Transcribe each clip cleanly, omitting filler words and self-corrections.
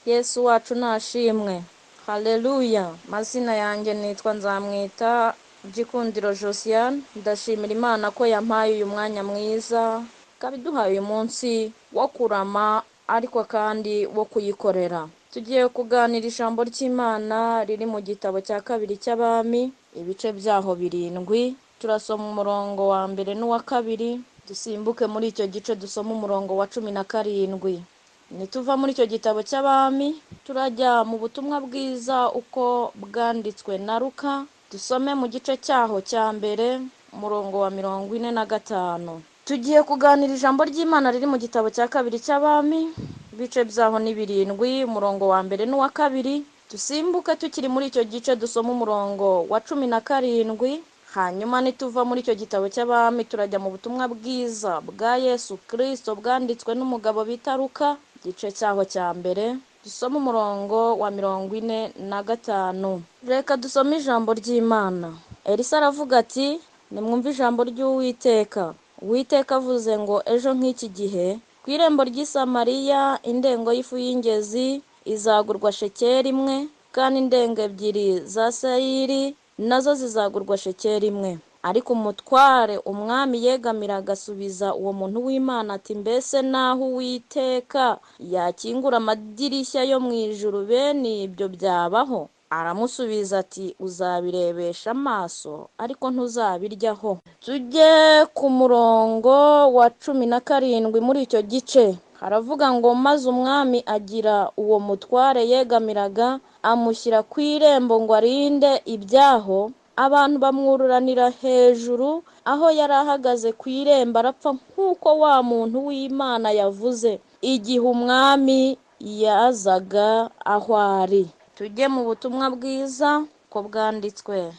Yesu wacu nashimwe. Haleluya. Mazina yanjye nitwa Nzamwita Gikundiro Josiane. Ndashimira Imana ko yampaye uyu mwanya mwiza, kabiduhaye uyu munsi wo kurama ariko kandi wo kuyikorera. Tugiye kuganira ijambo ry'Imana riri mu gitabo cya kabiri cy'Abami, ibice byaho 7. Turasoma umurongo wa mbere n'uwa kabiri, dusimbuke muri icyo gice dusoma umurongo wa 17. Nituva muri icyo gitabo cy'Abami turajya mu butumwa bwiza uko bwanditswe na Luka, dusome mu gice cyaho cya mbere umurongo wa 45. Tugiye kuganira ijambo ry'Imana riri mu gitabo cya kabiri cy'Abami, ibice byaho ni 7, umurongo wa mbere n'uwa kabiri. Dusimbuke tukiri muri icyo gice dusoma umurongo wa 17. Hanyuma nituva muri icyo gitabo cy'Abami turajya mu butumwa bwiza bwa Yesu Kristo bwanditswe n'umugabo bita Luka, igice cyaho cya mbere dusoma umurongo wa 45. Reka dusome ijambo ry'Imana. Elisa aravuga ati, nimwumve ijambo ry'Uwiteka. Uwiteka avuze ngo, ejo nk'iki gihe ku irembo ry'i Samariya indengo y'ifu y'ingezi izagurwa shekeli 1, kandi indengo 2 za sayiri nazo zizagurwa shekeli 1. Ariko umutware umwami yegamira agasubiza uwo muntu w'Imana ati, mbese naho Uwiteka yakingura amadirishya yo mu ijuru bene ibyo byabaho? Aramusubiza ati, uzabirebesha amaso ariko ntuzabiryaho. Tujye ku murongo wa 17 muri icyo gice. Haravuga ngo, maze umwami agira uwo mutware yegamiraga amushyira ku irembo ngo arinde ibyaho. Abantu bamwururanira hejuru aho yari ahagaze ku irembo, arapfa nk'uko wa muntu w'Imana yavuze igihe umwami yazaga aho ari. Tujye mu butumwa bwiza ko bwanditswe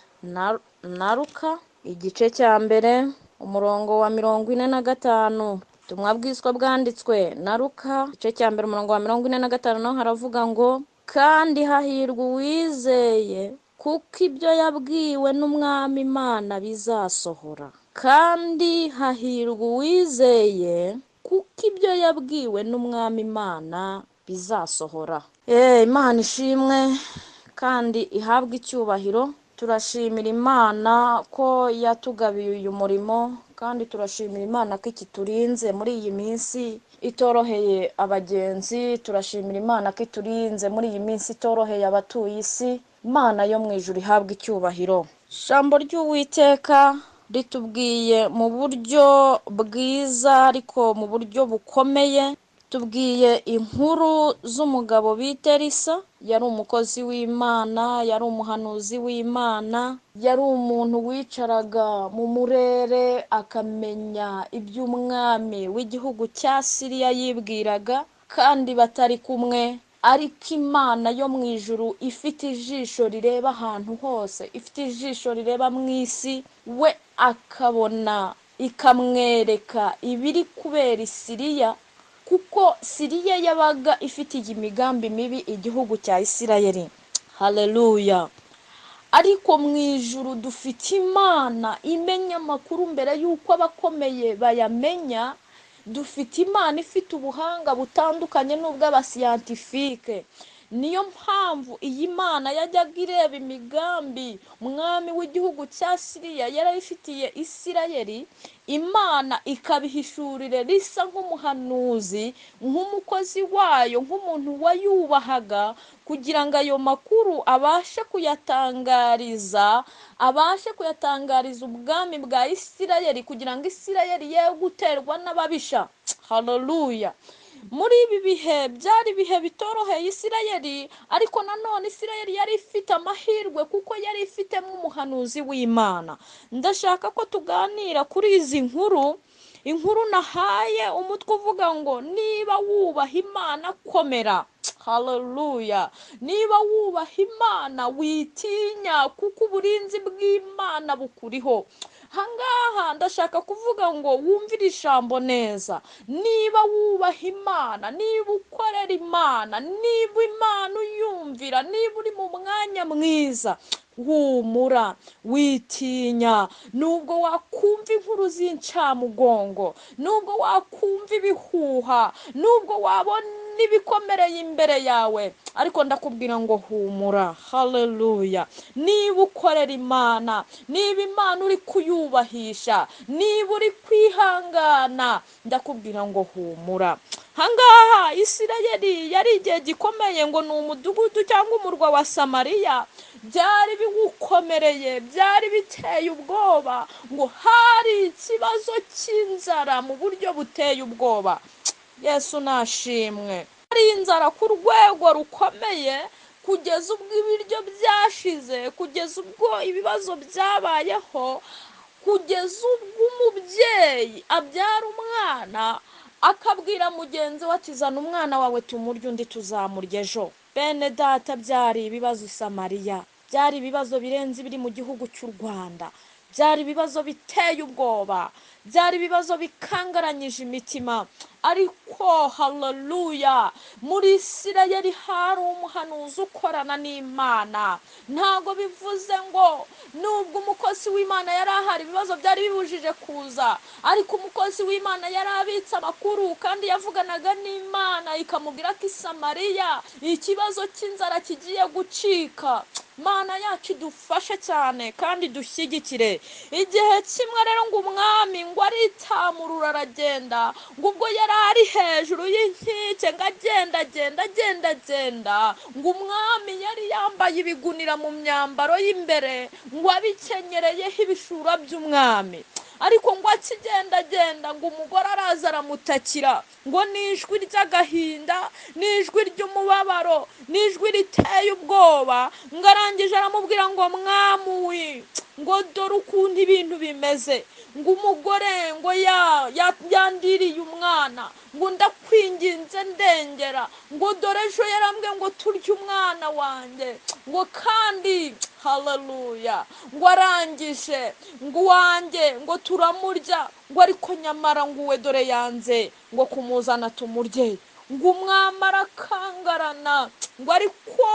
na Luka, igice cya mbere umurongo wa 45. Ubutumwa bwiza bwanditswe na Luka, igice cya mbere umurongo wa 45 naho haravuga ngo, kandi hahirwa uwizeye kuko ibyo yabwiwe n'umwami Imana bizasohora. Kandi hahirwa uwizeye kuko ibyo yabwiwe n'umwami Imana bizasohora. Imana ishimwe kandi ihabwe icyubahiro. Turashimira Imana ko yatugabiye uyu murimo, kandi turashimira Imana ko ikiturinze muri iyi minsi itoroheye abagenzi. Turashimira Imana ko iturinze muri iyi minsi itoroheye abatuye isi. Imana yo mu ijuru ihabwe icyubahiro. Ijambo ry'Uwiteka ritubwiye mu buryo bwiza ariko mu buryo bukomeye. Tubwiye inkuru z'umugabo bita Elisa. Yari umukozi w'Imana, yari umuhanuzi w'Imana, yari umuntu wicaraga mu murere akamenya iby'umwami w'igihugu cya Siriya yibwiraga, kandi batari kumwe. Ariko Imana yo mu ijuru ifite ijisho rireba ahantu hose, ifite ijisho rireba mu isi, we akabona ikamwereka ibiri kubera Siriya, kuko Siriya yabaga ifitiye imigambi mibi igihugu cya Isirayeli. Haleluya. Ariko mu ijuru dufite Imana imenya amakuru mbere y'uko abakomeye bayamenya. Dufite Imana ifite ubuhanga butandukanye n'ubw'abasiyantifike. Niyo mpamvu iyi Mana yajyaga ireba imigambi umwami w'igihugu cya Siriya yari ifitiye Isirayeli. Imana ikabihishurira Elisa nk'umuhanuzi, nk'umukozi wayo, nk'umuntu wayubahaga, kugira ngo ayo makuru abashe kuyatangariza ubwami bwa Isirayeli, kugira ngo Isirayeli ye guterwa n'ababisha. Haleluya. Muri ibi bihe byari ibihe bitoroheye Isirayeli, ariko nanone Isirayeli yari ifite amahirwe kuko yari ifitemo umuhanuzi w'Imana. Ndashaka ko tuganira kuri izi inkuru nahaye umutwe uvuga ngo, niba wubaha Imana komera. Haleluya. Niba wubaha Imana witinya, kuko uburinzi bw'Imana bukuriho. Hangaha ndashaka kuvuga ngo wumvire ijambo neza. Niba wubaha Imana, niba ukorera Imana, niba Imana uyumvira, niba uri mu mwanya mwiza, humura, witinya. Nubwo wakumva inkuru z'incamugongo, nubwo wakumva ibihuha, nubwo wabona n'ibikomereye imbere yawe, ariko ndakubwira ngo humura. Haleluya. Niba ukorera Imana, niba Imana uri kuyubahisha, niba uri kwihangana, ndakubwira ngo humura. Hangaha Isirayeli yari igihe gikomeye, ngo ni umudugudu cyangwa umurwa wa Samariya, byari biwukomereye, byari biteye ubwoba, ngo hari ikibazo cy'inzara mu buryo buteye ubwoba. Yesu nashimwe. Hari inzara ku rwego rukomeye, kugeza ubwo ibiryo byashize, kugeza ubwo ibibazo byabayeho, kugeza ubwo umubyeyi abyara umwana akabwira mugenzi we ati zana umwana wawe tumurye undi tuzamurya ejo. Bene data, byari ibibazo i Samariya, byari ibibazo birenze ibiri mu gihugu cy'u Rwanda, byari ibibazo biteye ubwoba, byari ibibazo bikangaranyije imitima. Ariko haleluya, muri Isirayeli hari umuhanuzi ukorana n'Imana. Ntago bivuze ngo nubwo umukozi w'Imana yari ahari ibibazo byari bibujije kuza, ariko umukozi w'Imana yari abitse amakuru kandi yavuganaga n'Imana ikamubwira ko i Samariya ikibazo cy'inzara kigiye gucika. Mana yacu idufashe cyane kandi dushyigikire. Igihe kimwe rero ngo umwami ngo aritamurura aragenda, ngo ubwo yari ari hejuru y'inkike ngo agenda, ngo umwami yari yambaye ibigunira mu myambaro y'imbere, ngo abikenyereyeho ibishura by'umwami. Ariko ngo akigenda ngo umugore araza aramutakira, ngo n'ijwi ry'agahinda, n'ijwi ry'umubabaro, n'ijwi riteye ubwoba, ngo arangije aramubwira ngo mwamuwi, ngo dore ukuntu ibintu bimeze, ngo umugore ngo yandiriye umwana, ngo ndakwinginze ndengera, ngo dore ejo yarambwiye ngo turye umwana wanjye, ngo kandi haleluya, ngo arangije ngo wanjye ngo turamurya, ngo ariko nyamara ngo uwe dore yanze ngo kumuzana tumurye. Ngo umwami arakangarana, ngo ariko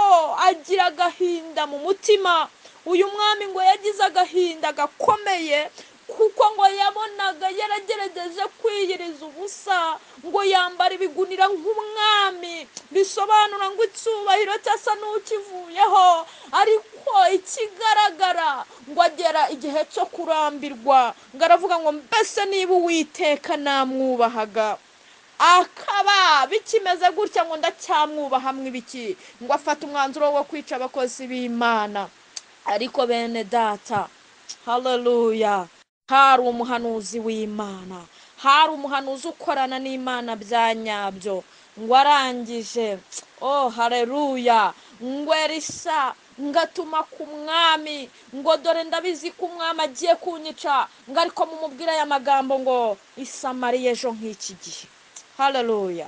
agira agahinda mu mutima. Uyu mwami ngo yagize agahinda gakomeye, kuko ngo yabonaga yaragerageje kwiyiriza ubusa, ngo yambara ibigunira nk'umwami, bisobanura ngo icyubahiro cyasa n'ukivuyeho. Ariko ikigaragara ngo agera igihe cyo kurambirwa, ngo aravuga ngo mbese niba Uwiteka namwubahaga akaba bikimeze gutya, ngo ndacyamwubaha mw'ibiki? Ngo afata umwanzuro wo kwica abakozi b'Imana. Ariko bene data, haleluya, hari umuhanuzi w'Imana, hari umuhanuzi ukorana n'Imana bya nyabyo. Ngo arangije, haleluya, ngo Elisa ngatuma ku mwami, ngo dore ndabizi ko umwami agiye kunyica, ngo ariko mumubwira aya magambo ngo i Samariya ejo nk'iki gihe. Haleluya.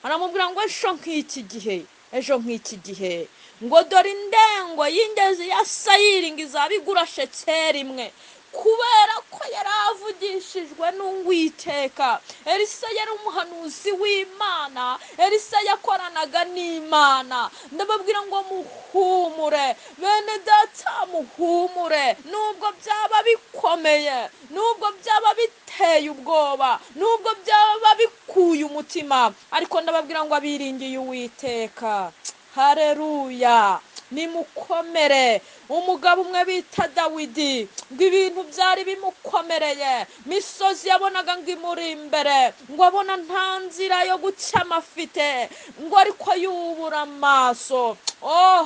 Aramubwira ngo ejo nk'iki gihe, ngo dore indengo y'ingezi ya sayiri ngo izabigura shekeri imwe. Kubera ko yari avugishijwe n'Uwiteka. Elisa yari umuhanuzi w'Imana, Elisa yakoranaga n'Imana. Ndababwira ngo muhumure bene data, muhumure. Nubwo byaba bikomeye, nubwo byaba biteye ubwoba, nubwo byaba bikuye umutima, ariko ndababwira ngo abiringiye Uwiteka, haleluya, nimukomere. Umugabo umwe bita Dawidi, ngo ibintu byari bimukomereye, misozi yabonaga ngo imuri imbere, ngo abona nta nzira yo gucamo afite, ngo ariko yubura amaso.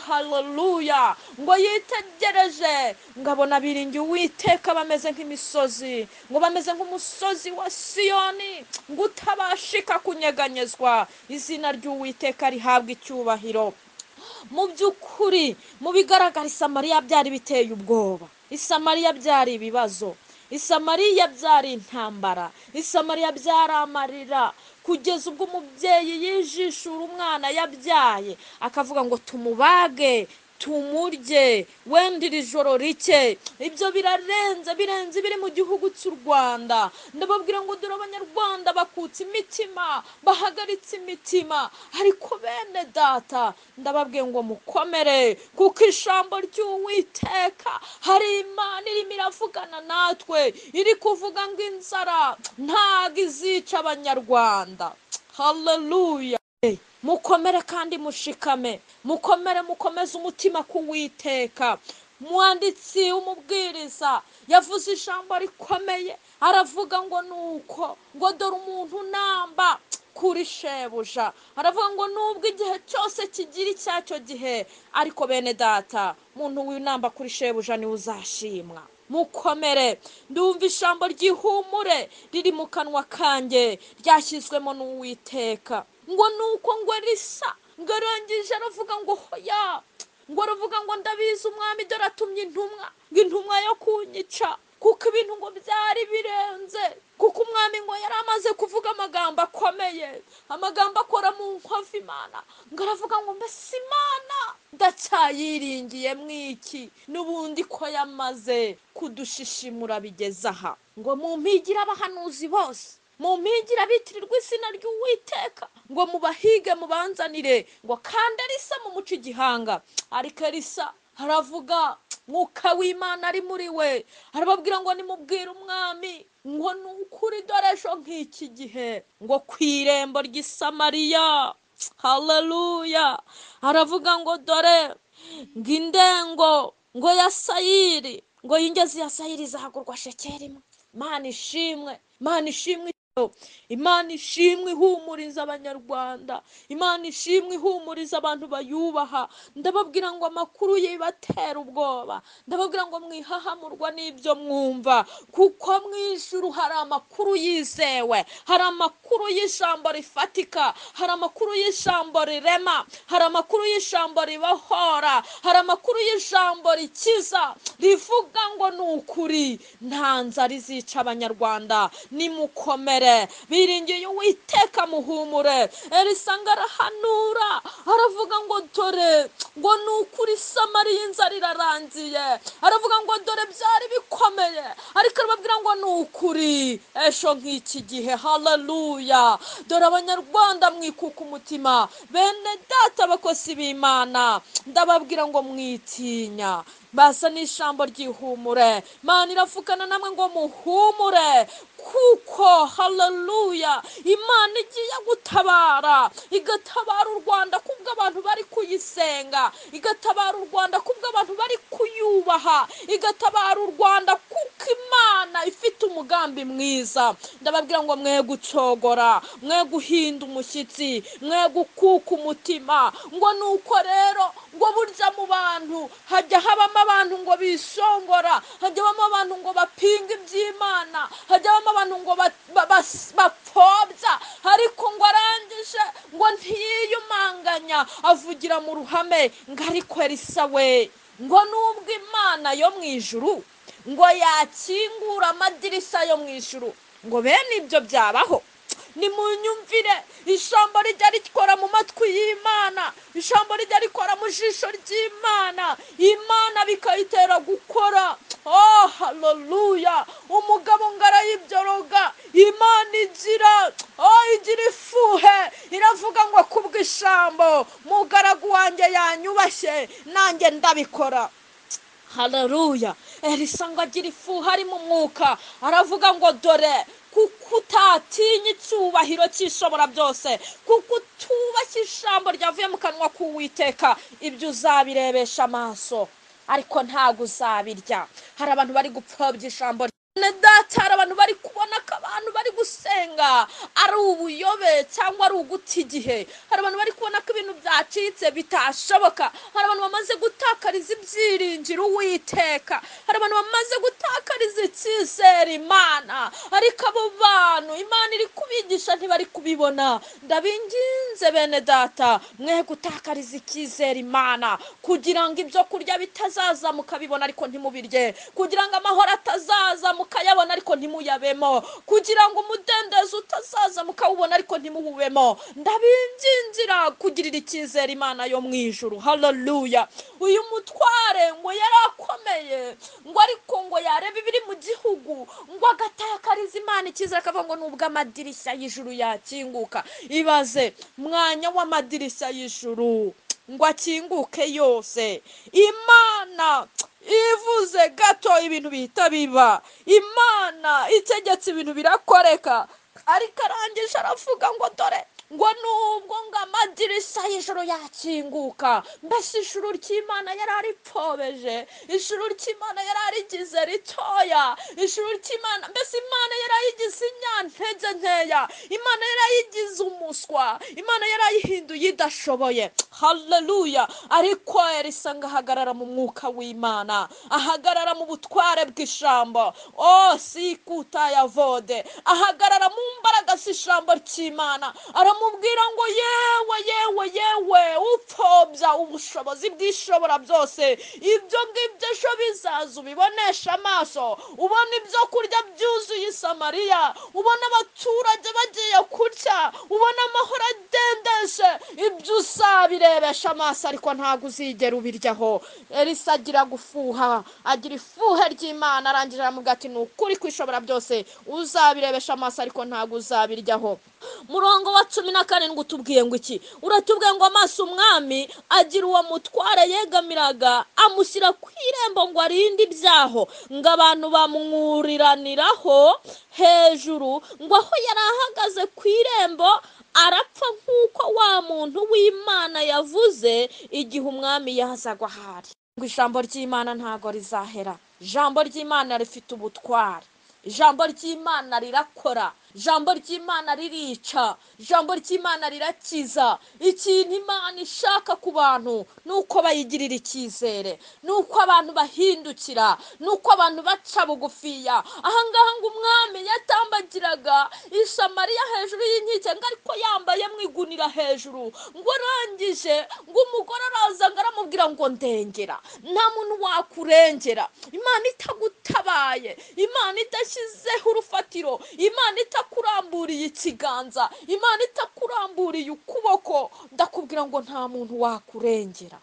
Haleluya. Ngo yitegereje, ngo abona biringiye Uwiteka bameze nk'imisozi, ngo bameze nk'umusozi wa Siyoni, ngo utabashika kunyeganyezwa. Izina ry'Uwiteka rihabwa icyubahiro. Mu by'ukuri, mu bigaragara, i Samariya byari biteye ubwoba, i Samariya byari ibibazo, i Samariya byari intambara, i Samariya byari amarira, kugeza ubwo umubyeyi yijishura umwana yabyaye akavuga ngo tumubage tumurye wenda iri joro rike. Ibyo birenze biri mu gihugu cy'u Rwanda. Ndababwira ngo dore abanyarwanda bakutse imitima, bahagaritse imitima. Ariko bene data, ndababwiye ngo mukomere, kuko ijambo ry'Uwiteka hari Imana irimo iravugana natwe, iri kuvuga ngo inzara ntago izica abanyarwanda. Haleluya. mukomere kandi mushikame, mukomere mukomeze umutima kuwiteka. Umwanditsi umubwiriza yavuze ijambo rikomeye, aravuga ngo nuko ngo dore umuntu namba kuri shebuja, aravuga ngo nubwo igihe cyose kigira icyacyo gihe, ariko bene data muntu w'inamba kuri shebuja niwe uzashimwa. Mukomere, ndumva ijambo ry'ihumure riri mu kanwa kanjye ryashyizwemo n'uwiteka. Ngo nuko ngo Elisa ngo arangije aravuga ngo hoya, ngo aravuga ngo ndabizi umwami dore atumye intumwa, ngo intumwa yo kunyica, kuko ibintu ngo byari birenze, kuko umwami ngo yari amaze kuvuga amagambo akomeye, amagambo akora mu nkovu Imana. Ngo aravuga ngo mbese Imana ndacyayiringiye mwiki, n'ubundi ko yamaze kudushishimura bigeze aha. Ngo mumpigire abahanuzi bose, mumpigire bitirirwa izina ry'uwiteka, ngo mubahige mubanzanire, ngo kandi Elisa mumuca igihanga. Ariko Elisa haravuga mwuka w'Imana ari muri we, arababwira ngo nimubwire umwami ngo nukuri dore ejo nk'iki gihe ngo ku irembo ry'i Samariya, haleluya, aravuga ngo dore ngo indengo ngo ya sayiri, ngo y'ingezi ya sayiri izahagurwa shekeli imwe. Imana ishimwe, Imana ishimwe, Imana ishimwe ihumuriza abanyarwanda, Imana ishimwe ihumuriza abantu bayubaha. Ndababwira ngo amakuru yibatera ubwoba, ndababwira ngo mwihahamurwa n'ibyo mwumva, kuko mu ijuru hari amakuru yizewe, hari amakuru y'ijambo rifatika, hari amakuru y'ijambo rirema, hari amakuru y'ijambo ribohora, hari amakuru y'ijambo rikiza, rivuga ngo ni ukuri nta nzara izica abanyarwanda. Nimukomere, biringiye uwiteka muhumure. Elisa ngo arahanura, aravuga ngo dore ngo ni ukuri Samariya inzara irarangiye, aravuga ngo dore byari bikomeye, ariko arababwira ngo ni ukuri ejo nk'iki gihe, haleluya. Dore abanyarwanda mwikuka umutima, bene data abakozi b'Imana, ndababwira ngo mwitinya, basa n'ijambo ry'ihumure. Imana iravugana namwe ngo muhumure, kuko haleluya Imana igiye gutabara, igatabara u Rwanda kubwo abantu bari kuyisenga, igatabara u Rwanda kubwo abantu bari kuyubaha, igatabara u Rwanda kuko Imana ifite umugambi mwiza. Ndababwira ngo mwe gucogora, mwe guhinda umushyitsi, mwe gukuka umutima. Ngo nuko rero ngo burya mu bantu hajya habamo abantu ngo bisongora, hajya habamo abantu ngo bapinga iby'Imana, hajya habamo abantu ngo bapfobya, ariko ngo arangije ngo ntiyiyumanganya, avugira mu ruhame ngo ariko Elisa we, ngo nubwo Imana yo mu ijuru ngo yakingura amadirishya yo mu ijuru, ngo bene ibyo byabaho. Nimunyumvire, ijambo rijya rikora mu matwi y'Imana, ijambo rijya rikora mu jisho ry'Imana, Imana bikayitera gukora. Oh haleluya, umugabo ngo arayibyoroga, Imana igira igira ifuhe, iravuga ngo kubw'ijambo mugaragu wanjye yanyubashye nanjye ndabikora. Haleluya. Elisa ngo agira ifuhe ari mu mwuka, aravuga ngo dore kuko utatinya icyubahiro cy'ishobora byose, kuko utubashye ijambo ryavuye mu kanwa k'Uwiteka, ibyo uzabirebesha amaso ariko ntabwo uzabirya. Hari abantu bari gupfobya ijambo data, hari abantu bari kubona ko abantu bari gusenga ari ubuyobe cyangwa ari uguta igihe, hari abantu bari kubona ko ibintu byacitse bitashoboka, hari abantu bamaze gutakariza ibyiringiro Uwiteka, hari abantu bamaze gutakariza icyizere Imana, ariko abo bantu Imana iri kubigisha ntibari kubibona. Ndabinginze bene data, mwe gutakariza icyizere Imana, kugira ngo ibyo kurya bitazaza mukabibona ariko ntimubirye, kugira ngo amahoro atazaza mukayabona ariko ntimuyabemo, kugira ngo umudendezo utazaza mukawubona ariko ntimuwubemo. Ndabingingira kugirira icyizere Imana yo mu ijuru. Haleluya. Uyu mutware ngo yarakomeye, ngo ariko ngo yareba ibiri mu gihugu, ngo agatakariza Imana icyizere, akavuga ngo nubwo amadirishya y'ijuru yakinguka. Ibaze mwanya w'amadirishya y'ijuru ngo akinguke yose, Imana ivuze gato ibintu bihita biba, Imana itegetse ibintu birakoreka. Ariko arangije aravuga ngo dore ngo nubwo ngo amadirishya y'ijoro yakinguka, mbese ijuru ry'Imana yari aripfobeje, ijuru ry'Imana yari arigize ritoya, ijuru ry'Imana mbese Imana yari ayigize inyantege nkeya, Imana yari ayigize umuswa, Imana yari ayihinduye idashoboye. Haleluya. Ariko Elisa ngo ahagarara mu mwuka w'Imana, ahagarara mu butware bw'ijambo, sikuta ya vode, ahagarara mu mbaraga z'ijambo ry'Imana, aramubwira ngo yewe upfobya ubushobozi bw'ishobora byose, ibyo ngibyo ejo bizaza ubibonesha amaso, ubona ibyo kurya byuzuye i Samariya, ubona abaturage bagiye kurya, ubona amahoro adendeshe, ibyo uzabirebesha amaso ariko ntabwo uzigera ubiryaho. Elisa agira gufuha, agira ifuhe ry'Imana, arangije aramubwira ati ni ukuri kwishobora byose uzabirebesha amaso ariko ntabwo uzabiryaho. Murongo wa 17 utubwiye ngo iki? Uratubwiye ngo amaso umwami agira uwo mutware yegamiraga, amushyira ku irembo ngo arinde ibyaho, ngo abantu bamwuriraniraho hejuru, ngo aho yari ahagaze ku irembo arapfa nk'uko wa muntu w'Imana yavuze igihe umwami yazagwa ahari. Ngo ijambo ry'Imana ntago rizahera, ijambo ry'Imana rifite ubutware, ijambo ry'Imana rirakora, ijambo ry'Imana ririca, ijambo ry'Imana rirakiza. Ikintu Imana ishaka ku bantu nuko bayigirira icyizere, nuko abantu bahindukira, nuko abantu baca bugufiya. Ahangaha ngo umwami yatambagiraga i Samariya hejuru y'inkike, ngo ariko yambaye mwigunira hejuru, ngo arangije ngo umugore araza ngo aramubwira ngo ndengera. Nta muntu wakurengera, Imana itagutabaye, Imana idashyizeho urufatiro, Imana itakuramburiye ikiganza, Imana itakuramburiye ukuboko, ndakubwira ngo nta muntu wakurengera.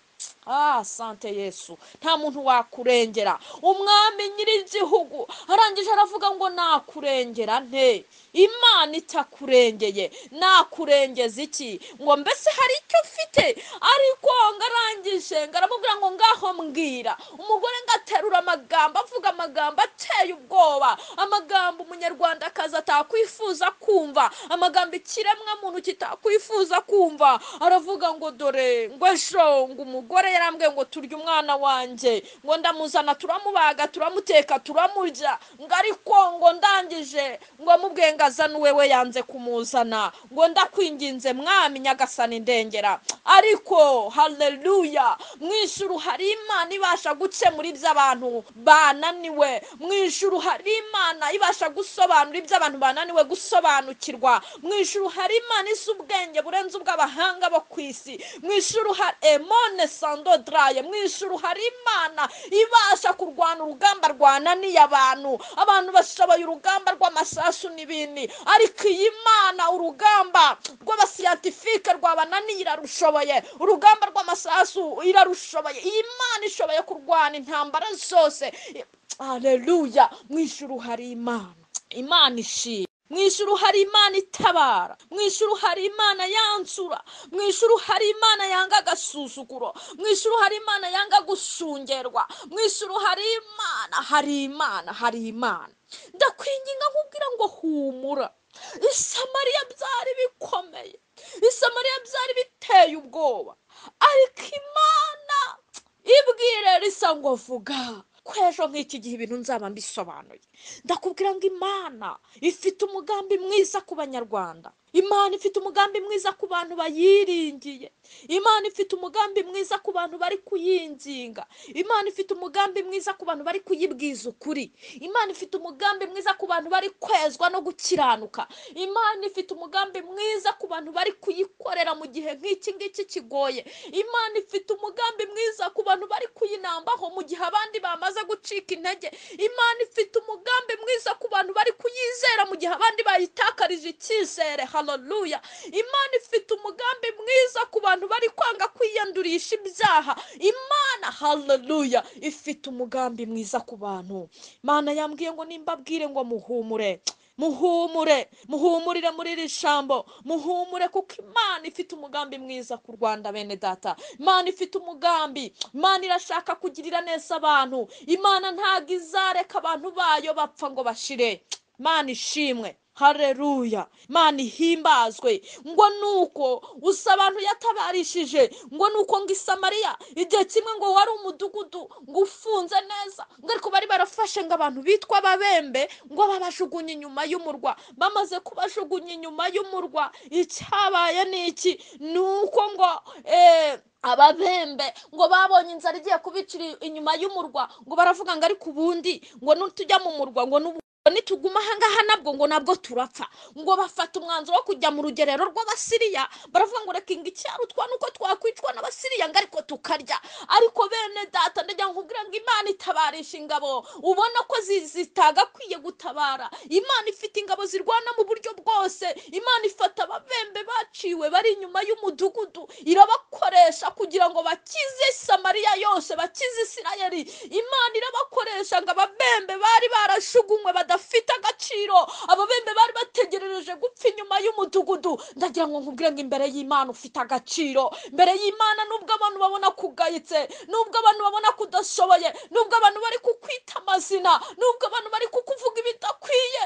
Sante Yesu, nta muntu wakurengera. Umwami nyir'igihugu arangije aravuga ngo nakurengera nte? Imana itakurengeye nakurengeza iki? Ngo mbese hari icyo ufite? Ariko ngarangije ngaramubwira ngo ngaho mbwira. Umugore ngaterura amagambo, avuga amagambo ateye ubwoba, amagambo umunyarwanda akaza atakwifuza kumva, amagambo ikiremwa muntu kitakwifuza kumva. Aravuga ngo dore ngo ejo ngo umugore yarambwiye ngo turya umwana wanjye, ngo ndamuzana turamubaga turamuteka turamurya, ngo ariko ngo ndangije ngo amubwiye ngo azane wewe yanze kumuzana, ngo ndakwinginze mwami nyagasani ndengera. Ariko haleluya, mw'ijuru hari Imana ibasha gukemura iby'abantu bananiwe, mw'ijuru hari Imana ibasha gusobanura iby'abantu bananiwe gusobanukirwa, mw'ijuru hari Imana izi ubwenge burenze ubw'abahanga bo ku isi, mw'ijuru hari emone sando draye, mw'ijuru hari Imana ibasha kurwana urugamba rwananiye abantu. Abantu bashoboye urugamba rw'amasasu n'ibindi, ariko iyi Mana urugamba rw'abasiyantifike rwabananiye irarushoboye, urugamba rw'amasasu irarushoboye. Iyi Mana ishoboye kurwana intambara zose. Haleluya. Mw'ijuru hari Imana, Imana ishimwe. Mw'ijuru hari Imana itabara, mw'ijuru hari Imana yansura, mw'ijuru hari Imana yanga agasuzuguro, mw'ijuru hari Imana yanga gushungerwa, mw'ijuru hari Imana. Ndakwinginga nkubwira ngo humura. I Samariya byari bikomeye, i Samariya byari biteye ubwoba, ariko Imana ibwira Elisa ngo vuga kwejo nk'iki gihe ibintu nzaba mbisobanuye. Ndakubwira ngo Imana ifite umugambi mwiza ku Banyarwanda, Imana ifite umugambi mwiza ku bantu bayiringiye, Imana ifite umugambi mwiza ku bantu bari kuyinginga, Imana ifite umugambi mwiza ku bantu bari kuyibwiza ukuri, Imana ifite umugambi mwiza ku bantu bari kwezwa no gukiranuka, Imana ifite umugambi mwiza ku bantu bari kuyikorera mu gihe nk'iki ngiki kigoye, Imana ifite umugambi mwiza ku bantu bari kuyinambaho mu gihe abandi bamaze gucika intege, Imana ifite umugambi mwiza ku bantu bari kuyizera mu gihe abandi bayitakarije icyizere. Haleluya. Imana ifite umugambi mwiza ku bantu bari kwanga kwiyandurisha ibyaha. Imana haleluya ifite umugambi mwiza ku bantu. Imana yambwiye ngo nimbabwire ngo muhumure, muhumurire muri iri jambo, muhumure kuko Imana ifite umugambi mwiza ku Rwanda bene data. Imana ifite umugambi, Imana irashaka kugirira neza abantu, Imana ntago izareka abantu bayo bapfa ngo bashire. Imana ishimwe. Haleluya, Imana ihimbazwe. Ngo nuko usa abantu yatabarishije, ngo nuko ngo Isamariya igihe kimwe ngo wari umudugudu ngo ufunze neza, ngo ariko bari barafashe ngo abantu bitwa ababembe ngo babajugunye inyuma y'umurwa. Bamaze kubajugunya inyuma y'umurwa, icyabaye ni iki? Nuko ngo ababembe ngo babonye inzara igiye kubicira inyuma y'umurwa, ngo baravuga ngo ariko ubundi ngo nutujya mu murwa ngo nituguma ahangaha nabwo turapfa. Ngo bafata umwanzuro wo kujya mu rugerero rw'Abasiriya, baravuga ngo reka icyarutwa nuko twakwicwa n'Abasiriya ngo ariko tukarya. Ariko bene data, ndagira ngo nkubwire ngo Imana itabarisha ingabo ubona ko zitagakwiye gutabara. Imana ifite ingabo zirwana mu buryo bwose. Imana ifata ababembe baciwe bari inyuma y'umudugudu, irabakoresha kugira ngo bakize Samariya yose, bakize Isirayeli. Imana irabakoresha ngo ababembe bari barashugunywe badafite agaciro, ababembe bari bategerereje gupfa inyuma y'umudugudu. Ndagira ngo nkubwire ngo imbere y'Imana ufite agaciro. Imbere y'Imana nubwo abantu babona kugayitse, nubwo abantu babona kudashoboye, nubwo abantu bari kukwita amazina, nubwo abantu bari kukuvuga ibidakwiye,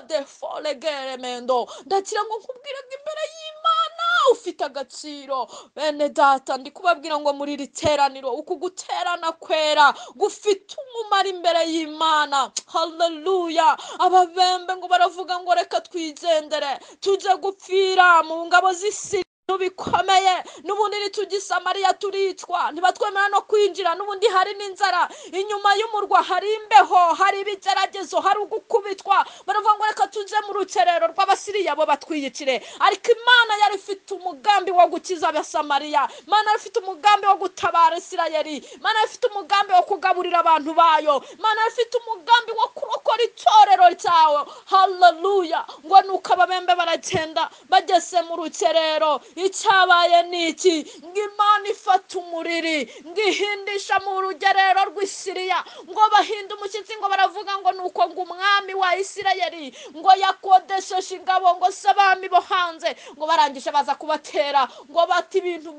de foregeremendo, ndagira ngo nkubwire ngo imbere y'Imana ufite agaciro. Bene data, ndi kubabwira ngo muri iri teraniro uku guterana kwera gufite umumaro imbere y'Imana. Haleluya. Ababembe ngo baravuga ngo reka twigendere tujye gupfira mu ngabo z'isi bikomeye, n'ubundi nitujya Samariya turicwa, ntibatwemera no kwinjira, n'ubundi hari n'inzara inyuma y'umurwa, hari imbeho, hari ibigeragezo, hari ugukubitwa. Baravuga ngo reka tujye mu rukerero rw'Abasiriya bo batwiyicire. Ariko Imana yari ifite umugambi wo gukiza Abasamariya. Imana yari ifite umugambi wo gutabara Isirayeli. Imana yari ifite umugambi wo kugaburira abantu bayo. Imana yari ifite umugambi wo kurokora itorero ryawe. Haleluya. Ngo nuko ababembe baragenda bageze mu rukerero, icyabaye ni iki? Ngo Imana ifata umuriri ngo ihindisha mu rugerero rw'Isiriya, ngo bahinda umushyitsi. Ngo baravuga ngo nuko ngo umwami wa Isirayeli ngo yakodesheje ingabo ngo se abami bo hanze, ngo barangije baza kubatera, ngo bati ibintu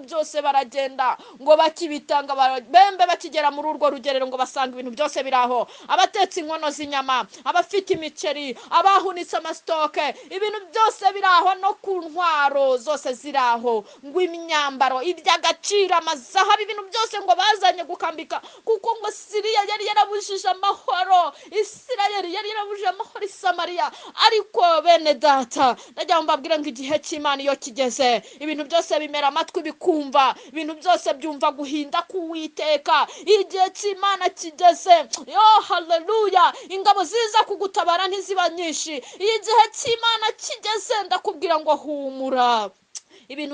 byose baragenda, ngo bakibitanga. Ababembe bakigera muri urwo rugerero ngo basanga ibintu byose biraho, abatetse inkono z'inyama, abafite imiceri, abahunitse amasitoke, ibintu byose biraho, no ku ntwaro zose ziraho, ngo imyambaro, iby'agaciro, amazahabu, ibintu byose ngo bazanye gukambika, kuko ngo Siriya yari yarabujije amahoro, Isirayeli yari yarabujije amahoro Isamariya. Ariko bene data, ndagira ngo mbabwire ngo igihe cy'Imana iyo kigeze, ibintu byose bimera amatwi bikumva, ibintu byose byumva guhinda k'Uwiteka. Igihe cy'Imana kigeze, haleluya, ingabo ziza kugutabara ntiziba nyinshi. Igihe cy'Imana kigeze, ndakubwira ngo humura. Ibintu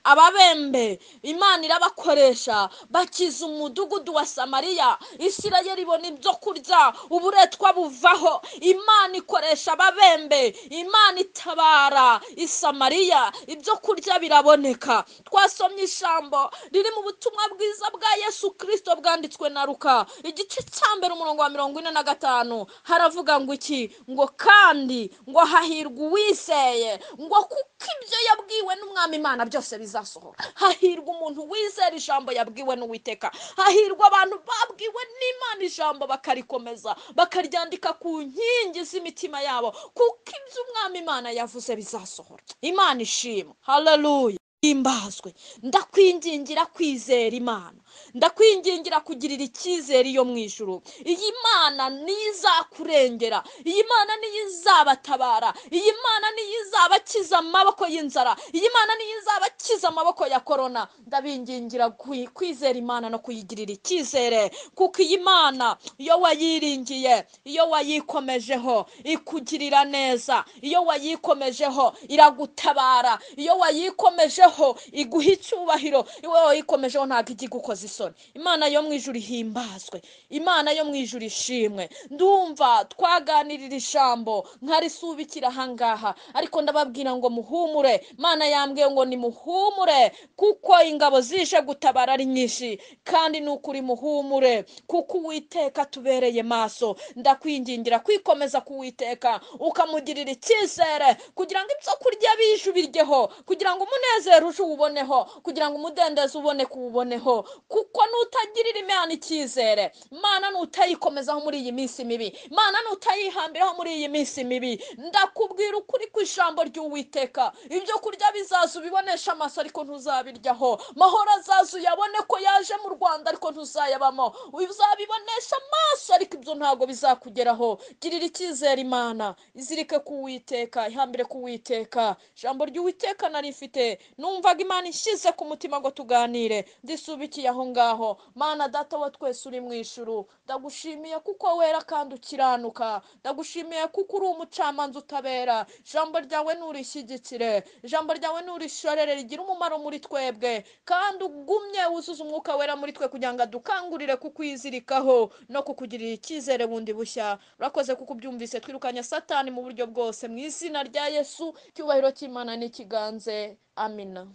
ababembe Imana irabakoresha bakiza umudugudu wa Samariya. Isirayeli ibona ibyo kurya, uburetwa buvaho. Imana ikoresha ababembe, Imana itabara Isamariya, ibyo kurya biraboneka. Twasomye ijambo riri mu butumwa bwiza bwa Yesu Kristo bwanditswe na Luka igice cya 1 umurongo wa 45. Haravuga ngo iki? Ngo kandi ngo hahirwa uwizeye, ngo kuko ibyo yabwiwe n'umwami Imana byose bizasohora. Hahirwa umuntu wizera ijambo yabwiwe n'Uwiteka. Hahirwa abantu babwiwe n'Imana ijambo bakarikomeza, bakaryandika ku nkingi z'imitima yabo, kuko ibyo umwami Imana yavuze bizasohora. Imana ishimwe. Haleluya. Imbazwe. Ndakwingingira kwizera Imana, ndakwingingira kugirira icyizere iyo mu ijuru. Iyi Mana nizakurengera, iyi Mana nizabatabara, iyi Mana nizabakiza amaboko y'inzara, iyi Mana nizabakiza amaboko ya korona. Ndabingingira kwizera Imana no kuyigirira icyizere, kuko iyi Mana iyo wayiringiye, iyo wayikomejeho ikugirira neza, iyo wayikomejeho iragutabara, iyo wayikomejeho iguha icyubahiro, iyo wayikomejeho ntabwo igigukoza isoni. Imana yo mu ijuru ihimbazwe, Imana yo mu ijuru ishimwe. Ndumva twaganirira ijambo nkarisubikira ahangaha, ariko ndababwira ngo muhumure. Imana yambwiye ngo nimuhumure, kuko ingabo zije gutabara ari nyinshi, kandi nukuri muhumure, kuko Uwiteka tubereye maso. Ndakwingingira kwikomeza ku Uwiteka, ukamugirira icyizere, kugira ngo ibyo kurya bije ubiryeho, kugira ngo umunezero ukwizera uje uwuboneho, kugira ngo umudendezo ubone kuwuboneho, kuko nutagirira Imana icyizere, Imana nutayikomezaho muri iyi minsi mibi, Imana nutayihambiraho muri iyi minsi mibi, ndakubwira ukuri ku ijambo ry'Uwiteka, ibyo kurya bizaza ubibonesha amaso ariko ntuzabiryaho, mahoro azaza uyabone ko yaje mu Rwanda ariko ntuzayabamo, uzabibonesha amaso ariko ibyo ntabwo bizakugeraho. Girira icyizere Imana, izirike ku Uwiteka, ihambire ku Uwiteka. Ijambo ry'Uwiteka narifite, numvaga Imana ishyize ku mutima ngo tuganire, ndisubikiye aho ngaho. Mana Data wa twese uri mu ijuru, ndagushimiye kuko wera kandi ukiranuka, ndagushimiye kuko uri umucamanza utabera. Ijambo ryawe nurishyigikire, ijambo ryawe nurishorere, rigira umumaro muri twebwe, kandi ugumye wuzuza umwuka wera muri twe, kugira ngo adukangurire kukwizirikaho no kukugirira icyizere bundi bushya. Urakoze kuko ubyumvise, twirukanye Satani mu buryo bwose, mu izina rya Yesu, icyubahiro cy'Imana n'ikiganze. Amina.